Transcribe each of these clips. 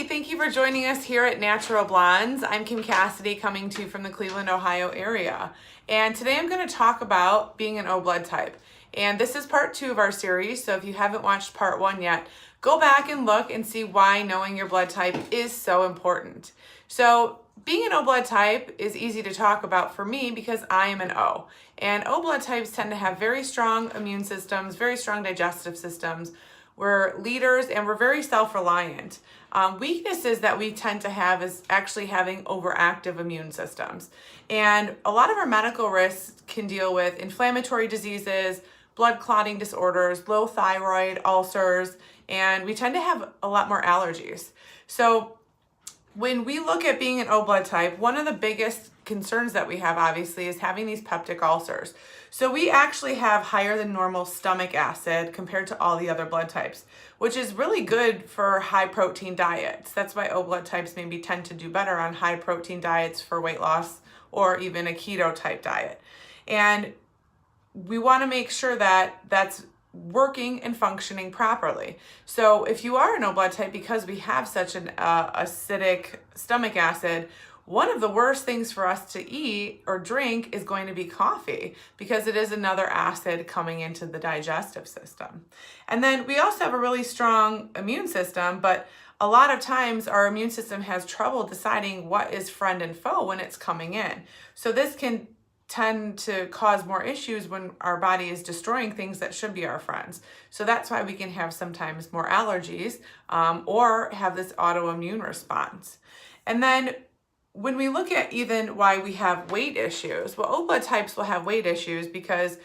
thank you for joining us here at Natural Blondes. I'm Kim Cassidy, coming to you from the Cleveland, Ohio area. And today I'm going to talk about being an O blood type. And this is part 2 of our series, so if you haven't watched part 1 yet, go back and look and see why knowing your blood type is so important. So being an O blood type is easy to talk about for me because I am an O. And O blood types tend to have very strong immune systems, very strong digestive systems. We're leaders and we're very self-reliant. Weaknesses that we tend to have is actually having overactive immune systems. And a lot of our medical risks can deal with inflammatory diseases, blood clotting disorders, low thyroid, ulcers, and we tend to have a lot more allergies. So when we look at being an O blood type, one of the biggest concerns that we have obviously is having these peptic ulcers. So we actually have higher than normal stomach acid compared to all the other blood types, which is really good for high protein diets. That's why O blood types maybe tend to do better on high protein diets for weight loss or even a keto type diet. And we want to make sure that that's working and functioning properly. So if you are an O blood type, because we have such an acidic stomach acid, one of the worst things for us to eat or drink is going to be coffee because it is another acid coming into the digestive system. And then we also have a really strong immune system, but a lot of times our immune system has trouble deciding what is friend and foe when it's coming in. So this can tend to cause more issues when our body is destroying things that should be our friends. So that's why we can have sometimes more allergies or have this autoimmune response. And then when we look at even why we have weight issues, well, O blood types will have weight issues because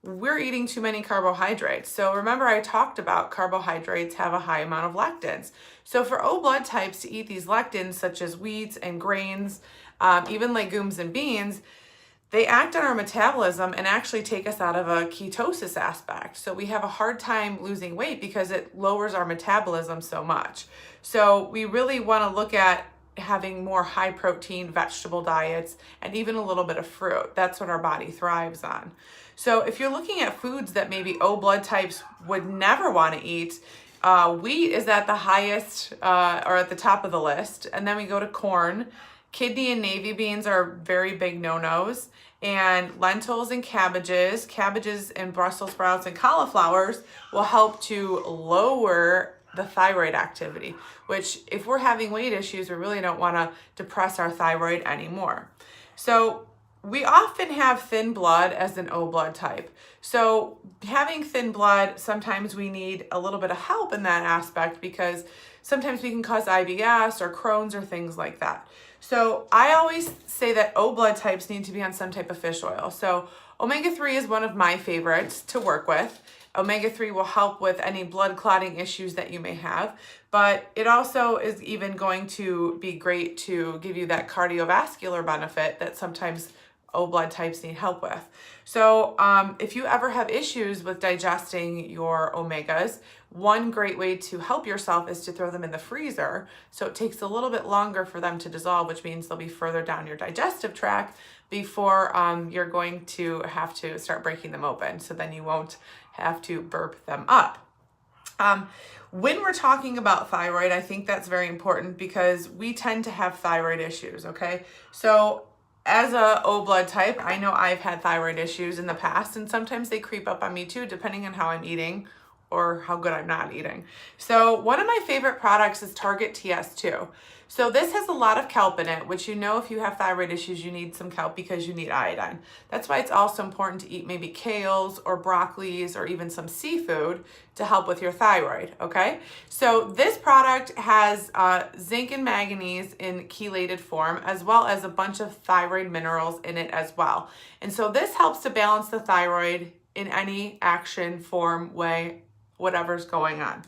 we're eating too many carbohydrates. So remember I talked about carbohydrates have a high amount of lectins. So for O blood types to eat these lectins such as wheats and grains, even legumes and beans, they act on our metabolism and actually take us out of a ketosis aspect. So we have a hard time losing weight because it lowers our metabolism so much. So we really want to look at having more high protein vegetable diets and even a little bit of fruit. That's what our body thrives on. So if you're looking at foods that maybe O blood types would never want to eat, wheat is at the highest or at the top of the list. And then we go to corn. Kidney and navy beans are very big no-nos, and lentils and cabbages and Brussels sprouts and cauliflowers will help to lower the thyroid activity, which if we're having weight issues, we really don't want to depress our thyroid anymore. So we often have thin blood as an O blood type. So having thin blood, sometimes we need a little bit of help in that aspect because sometimes we can cause IBS or Crohn's or things like that. So I always say that O blood types need to be on some type of fish oil. So omega-3 is one of my favorites to work with. Omega-3 will help with any blood clotting issues that you may have, but it also is even going to be great to give you that cardiovascular benefit that sometimes O blood types need help with. So if you ever have issues with digesting your omegas, one great way to help yourself is to throw them in the freezer. So it takes a little bit longer for them to dissolve, which means they'll be further down your digestive tract before you're going to have to start breaking them open. So then you won't have to burp them up. When we're talking about thyroid, I think that's very important because we tend to have thyroid issues, okay? So as a O blood type, I know I've had thyroid issues in the past, and sometimes they creep up on me too, depending on how I'm eating or how good I'm not eating. So one of my favorite products is Target TS2. So this has a lot of kelp in it, which you know if you have thyroid issues, you need some kelp because you need iodine. That's why it's also important to eat maybe kales or broccolis or even some seafood to help with your thyroid, okay? So this product has zinc and manganese in chelated form, as well as a bunch of thyroid minerals in it as well. And so this helps to balance the thyroid in any action, form, way, whatever's going on.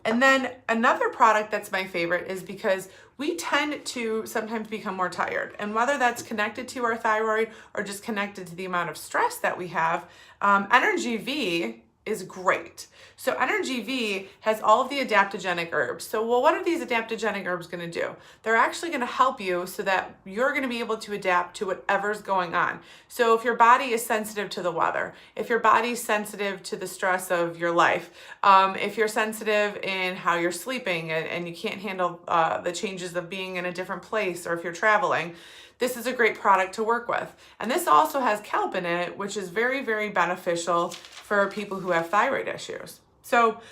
And then another product that's my favorite is because we tend to sometimes become more tired. And whether that's connected to our thyroid or just connected to the amount of stress that we have, Energy V is great. So Energy V has all of the adaptogenic herbs. So, well, what are these adaptogenic herbs going to do? They're actually going to help you so that you're going to be able to adapt to whatever's going on. So if your body is sensitive to the weather, if your body's sensitive to the stress of your life, if you're sensitive in how you're sleeping and you can't handle the changes of being in a different place, or if you're traveling, this is a great product to work with. And this also has kelp in it, which is very, very beneficial for people who have thyroid issues. So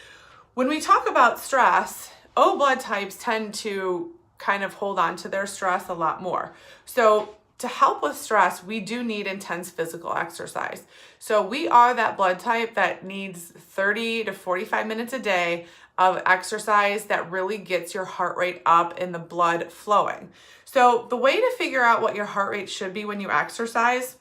when we talk about stress, O blood types tend to kind of hold on to their stress a lot more. So to help with stress, we do need intense physical exercise. So we are that blood type that needs 30 to 45 minutes a day of exercise that really gets your heart rate up and the blood flowing. So the way to figure out what your heart rate should be when you exercise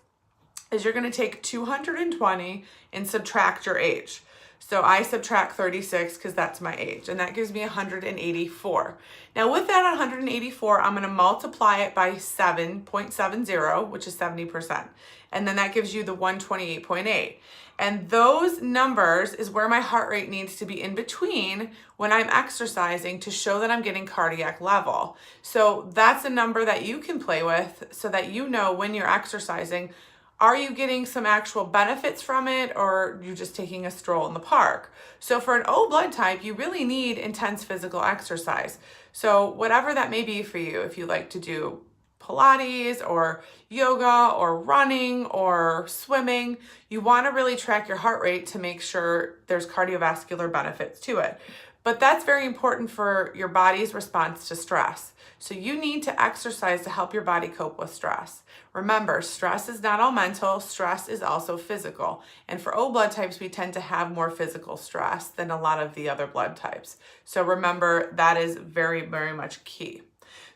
is you're going to take 220 and subtract your age. So I subtract 36 because that's my age, and that gives me 184. Now with that 184, I'm going to multiply it by 7.70, which is 70%. And then that gives you the 128.8. And those numbers is where my heart rate needs to be in between when I'm exercising to show that I'm getting cardiac level. So that's a number that you can play with so that you know when you're exercising, are you getting some actual benefits from it, or you're just taking a stroll in the park? So for an O blood type, you really need intense physical exercise. So whatever that may be for you, if you like to do Pilates or yoga or running or swimming, you want to really track your heart rate to make sure there's cardiovascular benefits to it. But that's very important for your body's response to stress. So you need to exercise to help your body cope with stress. Remember, stress is not all mental, stress is also physical. And for O blood types, we tend to have more physical stress than a lot of the other blood types. So remember, that is very, very much key.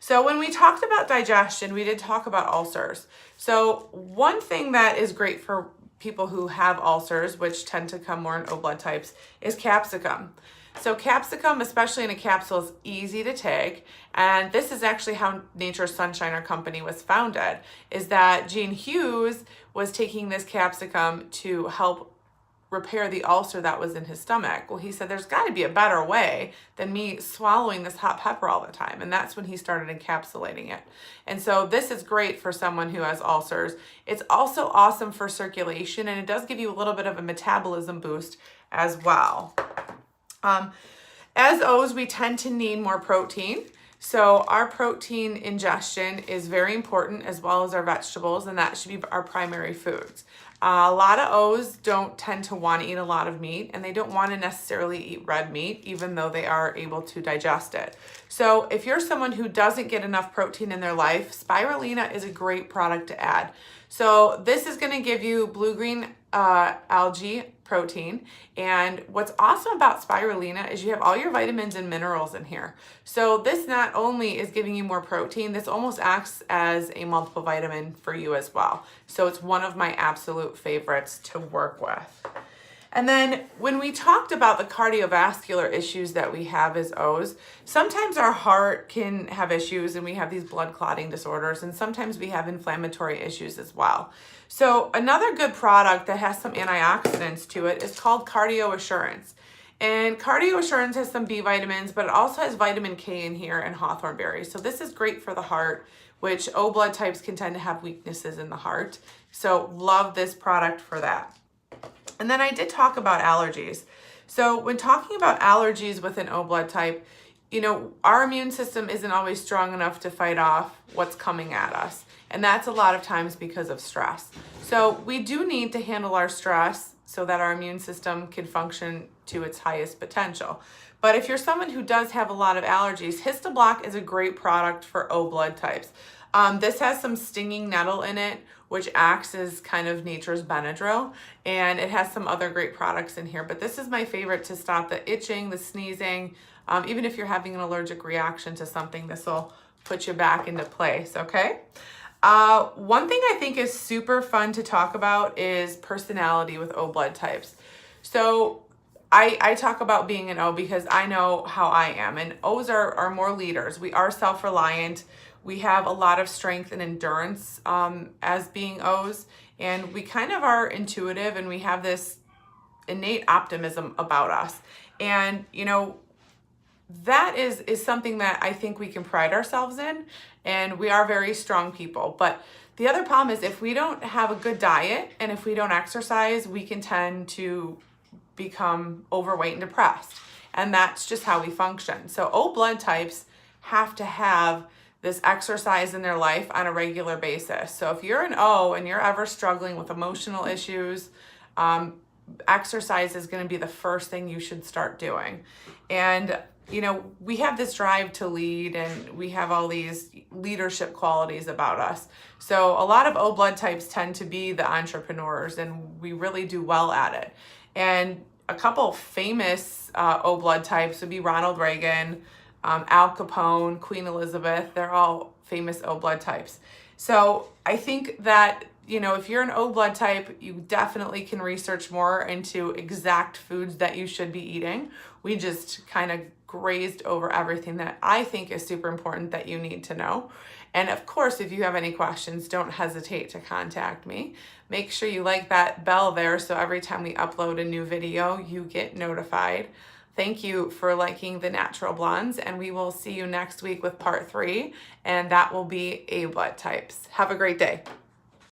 So when we talked about digestion, we did talk about ulcers. So one thing that is great for people who have ulcers, which tend to come more in O blood types, is capsicum. So capsicum, especially in a capsule, is easy to take. And this is actually how Nature's Sunshine, our company, was founded, is that Gene Hughes was taking this capsicum to help repair the ulcer that was in his stomach. Well, he said, there's got to be a better way than me swallowing this hot pepper all the time. And that's when he started encapsulating it. And so this is great for someone who has ulcers. It's also awesome for circulation, and it does give you a little bit of a metabolism boost as well. As O's, we tend to need more protein. So our protein ingestion is very important, as well as our vegetables, and that should be our primary foods. A lot of O's don't tend to want to eat a lot of meat, and they don't want to necessarily eat red meat, even though they are able to digest it. So if you're someone who doesn't get enough protein in their life, spirulina is a great product to add. So this is going to give you blue-green algae protein. And what's awesome about spirulina is you have all your vitamins and minerals in here. So this not only is giving you more protein, this almost acts as a multiple vitamin for you as well. So it's one of my absolute favorites to work with. And then when we talked about the cardiovascular issues that we have as O's, sometimes our heart can have issues and we have these blood clotting disorders, and sometimes we have inflammatory issues as well. So another good product that has some antioxidants to it is called Cardio Assurance. And Cardio Assurance has some B vitamins, but it also has vitamin K in here and hawthorn berries. So this is great for the heart, which O blood types can tend to have weaknesses in the heart. So love this product for that. And then I did talk about allergies. So when talking about allergies with an O blood type, you know, our immune system isn't always strong enough to fight off what's coming at us. And that's a lot of times because of stress. So we do need to handle our stress so that our immune system can function to its highest potential. But if you're someone who does have a lot of allergies, Histoblock is a great product for O blood types. This has some stinging nettle in it, which acts as kind of nature's Benadryl, and it has some other great products in here. But this is my favorite to stop the itching, the sneezing. Even if you're having an allergic reaction to something, this will put you back into place, okay? One thing I think is super fun to talk about is personality with O blood types. So I talk about being an O because I know how I am, and O's are more leaders. We are self-reliant. We have a lot of strength and endurance as being O's, and we kind of are intuitive, and we have this innate optimism about us. And, you know, that is something that I think we can pride ourselves in, and we are very strong people. But the other problem is if we don't have a good diet and if we don't exercise, we can tend to become overweight and depressed. And that's just how we function. So O blood types have to have this exercise in their life on a regular basis. So if you're an O and you're ever struggling with emotional issues, exercise is going to be the first thing you should start doing. And you know, we have this drive to lead and we have all these leadership qualities about us. So a lot of O blood types tend to be the entrepreneurs, and we really do well at it. And a couple famous O blood types would be Ronald Reagan, Al Capone, Queen Elizabeth. They're all famous O blood types. So I think that, you know, if you're an O blood type, you definitely can research more into exact foods that you should be eating. We just kind of grazed over everything that I think is super important that you need to know. And of course, if you have any questions, don't hesitate to contact me. Make sure you like that bell there so every time we upload a new video, you get notified. Thank you for liking the Natural Blondes, and we will see you next week with part 3, and that will be A blood types. Have a great day.